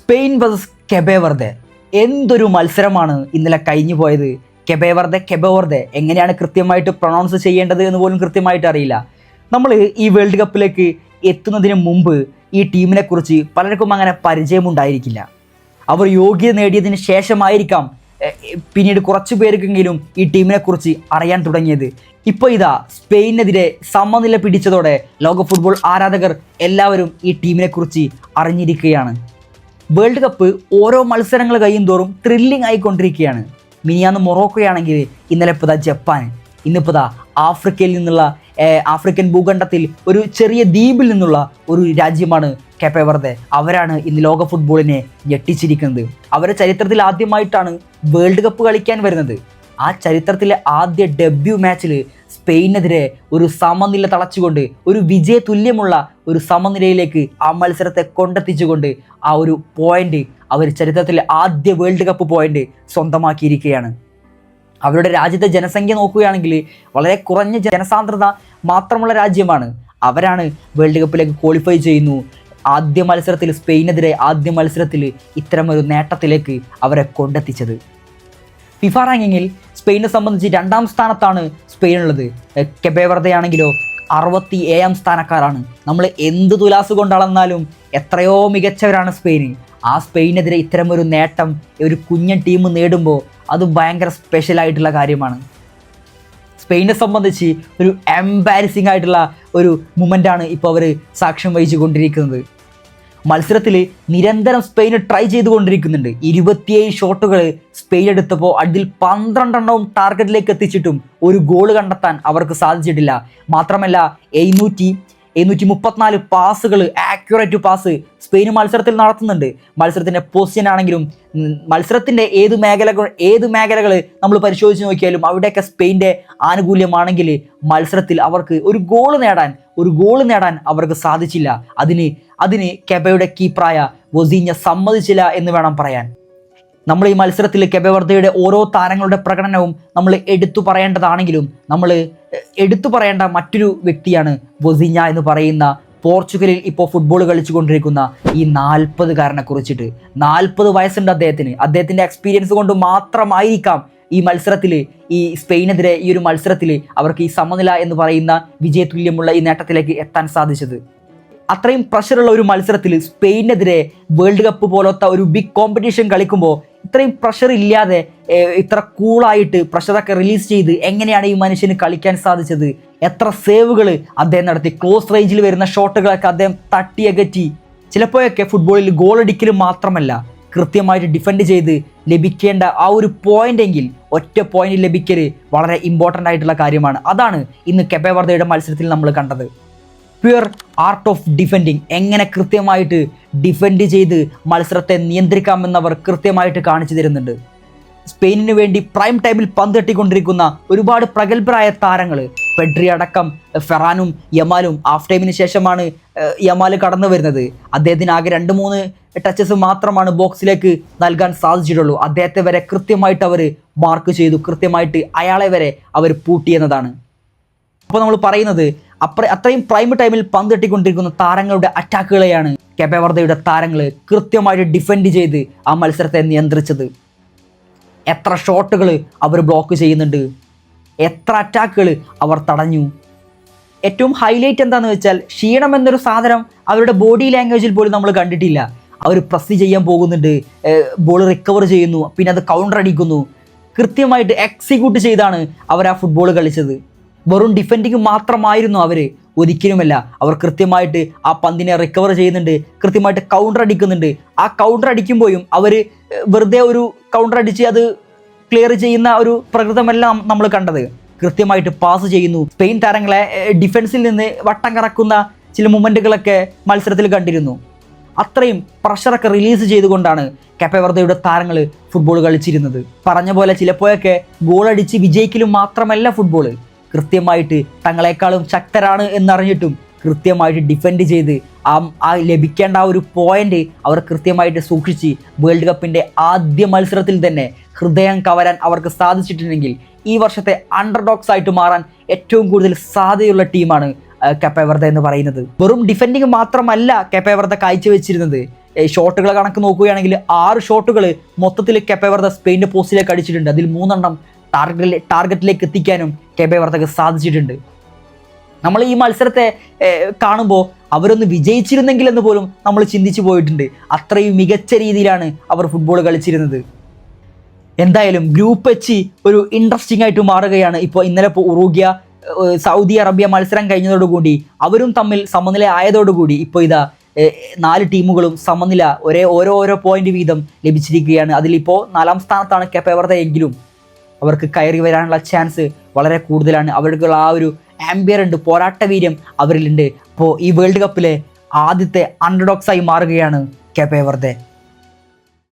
Spain versus കെബേവർദെ. എന്തൊരു മത്സരമാണ് ഇന്നലെ കഴിഞ്ഞു പോയത്. കെബേവർദെ എങ്ങനെയാണ് കൃത്യമായിട്ട് പ്രൊണൗൺസ് ചെയ്യേണ്ടത് എന്ന് പോലും കൃത്യമായിട്ട് അറിയില്ല. നമ്മൾ ഈ വേൾഡ് കപ്പിലേക്ക് എത്തുന്നതിന് മുമ്പ് ഈ ടീമിനെ കുറിച്ച് പലർക്കും അങ്ങനെ പരിചയമുണ്ടായിരിക്കില്ല. അവർ യോഗ്യത നേടിയതിന് ശേഷമായിരിക്കാം പിന്നീട് കുറച്ച് പേർക്കെങ്കിലും ഈ ടീമിനെ കുറിച്ച് അറിയാൻ തുടങ്ങിയത്. ഇപ്പോൾ ഇതാ സ്പെയിനെതിരെ സമനില പിടിച്ചതോടെ ലോക ഫുട്ബോൾ ആരാധകർ എല്ലാവരും ഈ ടീമിനെ കുറിച്ച് അറിഞ്ഞിരിക്കുകയാണ്. വേൾഡ് കപ്പ് ഓരോ മത്സരങ്ങൾ കഴിയും തോറും ത്രില്ലിംഗ് ആയിക്കൊണ്ടിരിക്കുകയാണ്. മിനിയാന്ന് മൊറോക്കോയാണെങ്കിൽ ഇന്നലെ ഇപ്പോൾ ജപ്പാൻ, ഇന്നിപ്പോൾ ആഫ്രിക്കയിൽ നിന്നുള്ള ആഫ്രിക്കൻ ഭൂഖണ്ഡത്തിൽ ഒരു ചെറിയ ദ്വീപിൽ നിന്നുള്ള ഒരു രാജ്യമാണ് കെബേവർദെ. അവരാണ് ഇന്ന് ലോക ഫുട്ബോളിനെ ഞെട്ടിച്ചിരിക്കുന്നത്. അവരുടെ ചരിത്രത്തിൽ ആദ്യമായിട്ടാണ് വേൾഡ് കപ്പ് കളിക്കാൻ വരുന്നത്. ആ ചരിത്രത്തിലെ ആദ്യ ഡെബ്യൂ മാച്ചിൽ സ്പെയിനെതിരെ ഒരു സമനില തളച്ചുകൊണ്ട് ഒരു വിജയ തുല്യമുള്ള ഒരു സമനിലയിലേക്ക് ആ മത്സരത്തെ കൊണ്ടെത്തിച്ചുകൊണ്ട് ആ ഒരു പോയിന്റ് അവർ ചരിത്രത്തിലെ ആദ്യ വേൾഡ് കപ്പ് പോയിന്റ് സ്വന്തമാക്കിയിരിക്കുകയാണ്. അവരുടെ രാജ്യത്തെ ജനസംഖ്യ നോക്കുകയാണെങ്കിൽ വളരെ കുറഞ്ഞ ജനസാന്ദ്രത മാത്രമുള്ള രാജ്യമാണ്. അവരാണ് വേൾഡ് കപ്പിലേക്ക് ക്വാളിഫൈ ചെയ്യുന്നു. ആദ്യ മത്സരത്തിൽ സ്പെയിനെതിരെ ആദ്യ മത്സരത്തിൽ ഇത്തരമൊരു നേട്ടത്തിലേക്ക് അവരെ കൊണ്ടെത്തിച്ചത്. ഫിഫ റാങ്കിങ്ങിൽ സ്പെയിനെ സംബന്ധിച്ച് 2ാം സ്ഥാനത്താണ് സ്പെയിനുള്ളത്. കെബേവർദെ ആണെങ്കിലോ 67ാം സ്ഥാനക്കാരാണ്. നമ്മൾ എന്ത് തുലാസ് കൊണ്ടളന്നാലും എത്രയോ മികച്ചവരാണ് സ്പെയിന്. ആ സ്പെയിനെതിരെ ഇത്തരമൊരു നേട്ടം ഒരു കുഞ്ഞൻ ടീം നേടുമ്പോൾ അത് ഭയങ്കര സ്പെഷ്യലായിട്ടുള്ള കാര്യമാണ്. സ്പെയിനെ സംബന്ധിച്ച് ഒരു എംബാരസിംഗ് ആയിട്ടുള്ള ഒരു മൊമെൻ്റാണ് ഇപ്പോൾ അവർ സാക്ഷ്യം വഹിച്ചു കൊണ്ടിരിക്കുന്നത്. മത്സരത്തിൽ നിരന്തരം സ്പെയിന് ട്രൈ ചെയ്തുകൊണ്ടിരിക്കുന്നുണ്ട്. 27 ഷോട്ടുകൾ സ്പെയിൻ എടുത്തപ്പോൾ അതിൽ 12 എണ്ണവും ടാർഗറ്റിലേക്ക് എത്തിച്ചിട്ടും ഒരു ഗോൾ കണ്ടെത്താൻ അവർക്ക് സാധിച്ചിട്ടില്ല. മാത്രമല്ല 734 പാസുകൾ, ആക്യുറേറ്റ് പാസ് സ്പെയിൻ മത്സരത്തിൽ നടത്തുന്നുണ്ട്. മത്സരത്തിൻ്റെ പൊസിഷൻ ആണെങ്കിലും മത്സരത്തിൻ്റെ ഏത് മേഖലകൾ നമ്മൾ പരിശോധിച്ച് നോക്കിയാലും അവിടെയൊക്കെ സ്പെയിൻ്റെ ആനുകൂല്യമാണെങ്കിൽ മത്സരത്തിൽ അവർക്ക് ഒരു ഗോൾ നേടാൻ അവർക്ക് സാധിച്ചില്ല. അതിന് കെബയുടെ കീപ്പറായ വൊസീഞ്ഞ സമ്മതിച്ചില്ല എന്ന് വേണം പറയാൻ. നമ്മൾ ഈ മത്സരത്തിൽ കെബേവർദെയുടെ ഓരോ താരങ്ങളുടെ പ്രകടനവും നമ്മൾ എടുത്തു പറയേണ്ടതാണെങ്കിലും നമ്മൾ എടുത്തു പറയേണ്ട മറ്റൊരു വ്യക്തിയാണ് വൊസീഞ്ഞ എന്ന് പറയുന്ന പോർച്ചുഗലിൽ ഇപ്പോൾ ഫുട്ബോൾ കളിച്ചു കൊണ്ടിരിക്കുന്ന ഈ 40-കാരനെ കുറിച്ചിട്ട്. 40 വയസ്സുണ്ട് അദ്ദേഹത്തിൻ്റെ എക്സ്പീരിയൻസ് കൊണ്ട് മാത്രമായിരിക്കാം ഈ മത്സരത്തിൽ, ഈ സ്പെയിനെതിരെ ഈ ഒരു മത്സരത്തിൽ അവർക്ക് ഈ സമനില എന്ന് പറയുന്ന വിജയതുല്യമുള്ള ഈ നേട്ടത്തിലേക്ക് എത്താൻ സാധിച്ചത്. അത്രയും പ്രഷറുള്ള ഒരു മത്സരത്തിൽ സ്പെയിനെതിരെ വേൾഡ് കപ്പ് പോലത്തെ ഒരു ബിഗ് കോമ്പറ്റീഷൻ കളിക്കുമ്പോൾ ഇത്രയും പ്രഷർ ഇല്ലാതെ ഇത്ര കൂളായിട്ട് പ്രഷറൊക്കെ റിലീസ് ചെയ്ത് എങ്ങനെയാണ് ഈ മനുഷ്യന് കളിക്കാൻ സാധിച്ചത്? എത്ര സേവുകൾ അദ്ദേഹം നടത്തി, ക്ലോസ് റേഞ്ചിൽ വരുന്ന ഷോട്ടുകളൊക്കെ അദ്ദേഹം തട്ടിയകറ്റി. ചിലപ്പോഴൊക്കെ ഫുട്ബോളിൽ ഗോൾ അടിക്കലും മാത്രമല്ല, കൃത്യമായിട്ട് ഡിഫെൻഡ് ചെയ്ത് ലഭിക്കേണ്ട ആ ഒരു പോയിന്റെങ്കിൽ ഒറ്റ പോയിന്റ് ലഭിക്കൽ വളരെ ഇമ്പോർട്ടൻ്റ് ആയിട്ടുള്ള കാര്യമാണ്. അതാണ് ഇന്ന് കെബേവർദെയുടെ മത്സരത്തിൽ നമ്മൾ കണ്ടത്. പ്യുവർ ആർട്ട് ഓഫ് ഡിഫെൻഡിങ്, എങ്ങനെ കൃത്യമായിട്ട് ഡിഫെൻഡ് ചെയ്ത് മത്സരത്തെ നിയന്ത്രിക്കാമെന്നവർ കൃത്യമായിട്ട് കാണിച്ചു തരുന്നുണ്ട്. സ്പെയിനിന് വേണ്ടി പ്രൈം ടൈമിൽ പന്ത് തട്ടിക്കൊണ്ടിരിക്കുന്ന ഒരുപാട് പ്രഗത്ഭരായ താരങ്ങൾ, പെഡ്രി അടക്കം ഫെറാനും യമാലും. ഹാഫ് ടൈമിന് ശേഷമാണ് യമാൽ കടന്നു വരുന്നത്. അദ്ദേഹത്തിന് ആകെ 2-3 ടച്ചസ് മാത്രമാണ് ബോക്സിലേക്ക് നൽകാൻ സാധിച്ചിട്ടുള്ളൂ. അദ്ദേഹത്തെ വരെ കൃത്യമായിട്ട് അവർ മാർക്ക് ചെയ്തു, കൃത്യമായിട്ട് അയാളെ വരെ അവർ പൂട്ടിയെന്നതാണ്. അപ്പോൾ നമ്മൾ പറയുന്നത് അത്രയും പ്രൈം ടൈമിൽ പന്ത് തട്ടിക്കൊണ്ടിരിക്കുന്ന താരങ്ങളുടെ അറ്റാക്കുകളെയാണ് കെബേവർദെയുടെ താരങ്ങൾ കൃത്യമായിട്ട് ഡിഫെൻഡ് ചെയ്ത് ആ മത്സരത്തെ നിയന്ത്രിച്ചത്. എത്ര ഷോട്ടുകൾ അവർ ബ്ലോക്ക് ചെയ്യുന്നുണ്ട്, എത്ര അറ്റാക്കുകൾ അവർ തടഞ്ഞു. ഏറ്റവും ഹൈലൈറ്റ് എന്താണെന്ന് വെച്ചാൽ ക്ഷീണം എന്നൊരു സാധനം അവരുടെ ബോഡി ലാംഗ്വേജിൽ പോലും നമ്മൾ കണ്ടിട്ടില്ല. അവർ പ്രസ് ചെയ്യാൻ പോകുന്നുണ്ട്, ബോൾ റിക്കവർ ചെയ്യുന്നു, പിന്നെ അത് കൗണ്ടർ അടിക്കുന്നു. കൃത്യമായിട്ട് എക്സിക്യൂട്ട് ചെയ്താണ് അവർ ആ ഫുട്ബോൾ കളിച്ചത്. വെറും ഡിഫെൻഡിങ് മാത്രമായിരുന്നു അവർ, ഒരിക്കലുമല്ല. അവർ കൃത്യമായിട്ട് ആ പന്തിനെ റിക്കവർ ചെയ്യുന്നുണ്ട്, കൃത്യമായിട്ട് കൗണ്ടർ അടിക്കുന്നുണ്ട്. ആ കൗണ്ടർ അടിക്കുമ്പോഴും അവർ വെറുതെ ഒരു കൗണ്ടർ അടിച്ച് അത് ക്ലിയർ ചെയ്യുന്ന ഒരു പ്രകൃതമെല്ലാം നമ്മൾ കണ്ടത്. കൃത്യമായിട്ട് പാസ് ചെയ്യുന്നു. സ്പെയിൻ താരങ്ങളെ ഡിഫൻസിൽ നിന്ന് വട്ടം കറക്കുന്ന ചില മൊമെൻറ്റുകളൊക്കെ മത്സരത്തിൽ കണ്ടിരുന്നു. അത്രയും പ്രഷറൊക്കെ റിലീസ് ചെയ്തുകൊണ്ടാണ് കെബേവർദെയുടെ താരങ്ങൾ ഫുട്ബോൾ കളിച്ചിരുന്നത്. പറഞ്ഞ പോലെ ചിലപ്പോഴൊക്കെ ഗോളടിച്ച് വിജയിക്കലും മാത്രമല്ല ഫുട്ബോൾ, കൃത്യമായിട്ട് തങ്ങളെക്കാളും ശക്തരാണ് എന്നറിഞ്ഞിട്ടും കൃത്യമായിട്ട് ഡിഫെൻഡ് ചെയ്ത് ആ ലഭിക്കേണ്ട ആ ഒരു പോയിന്റ് അവർ കൃത്യമായിട്ട് സൂക്ഷിച്ച് വേൾഡ് കപ്പിൻ്റെ ആദ്യ മത്സരത്തിൽ തന്നെ ഹൃദയം കവരാൻ അവർക്ക് സാധിച്ചിട്ടുണ്ടെങ്കിൽ ഈ വർഷത്തെ അണ്ടർഡോഗ്സ് ആയിട്ട് മാറാൻ ഏറ്റവും കൂടുതൽ സാധ്യതയുള്ള ടീമാണ് കെബേവർദെ എന്ന് പറയുന്നത്. വെറും ഡിഫെൻഡിങ് മാത്രമല്ല കെബേവർദെ കാഴ്ചവെച്ചിരുന്നത്. ഷോട്ടുകൾ കണക്ക് നോക്കുകയാണെങ്കിൽ 6 ഷോട്ടുകൾ മൊത്തത്തിൽ കെപ്പെ വെർദെ സ്പെയിൻ്റെ പോസ്റ്റിലേക്ക് അടിച്ചിട്ടുണ്ട്. അതിൽ 3 ടാർഗറ്റിലേക്ക് എത്തിക്കാനും കെപ്പെ വെർദെക്ക് സാധിച്ചിട്ടുണ്ട്. നമ്മൾ ഈ മത്സരത്തെ കാണുമ്പോൾ അവരൊന്ന് വിജയിച്ചിരുന്നെങ്കിൽ എന്ന് പോലും നമ്മൾ ചിന്തിച്ചു പോയിട്ടുണ്ട്. അത്രയും മികച്ച രീതിയിലാണ് അവർ ഫുട്ബോൾ കളിച്ചിരുന്നത്. എന്തായാലും ഗ്രൂപ്പ് എച്ച് ഒരു ഇൻട്രസ്റ്റിംഗ് ആയിട്ട് മാറുകയാണ്. ഇപ്പോൾ ഇന്നലെ ഉറുഗ്വ സൗദി അറേബ്യ മത്സരം കഴിഞ്ഞതോടുകൂടി അവരും തമ്മിൽ സമനില ആയതോടുകൂടി ഇപ്പോൾ ഇതാ 4 ടീമുകളും സമനില ഓരോ പോയിന്റ് വീതം ലഭിച്ചിരിക്കുകയാണ്. അതിലിപ്പോൾ 4ാം സ്ഥാനത്താണ് കെപ്പെ വെർദെ എങ്കിലും അവർക്ക് കയറി വരാനുള്ള ചാൻസ് വളരെ കൂടുതലാണ്. അവർക്കുള്ള ആ ഒരു ആംബിയർ ഉണ്ട്, പോരാട്ട വീര്യം അവരിലുണ്ട്. അപ്പോൾ ഈ വേൾഡ് കപ്പിലെ ആദ്യത്തെ അണ്ടർഡോഗ്സായി മാറുകയാണ് കെപ്പെ വെർദെ.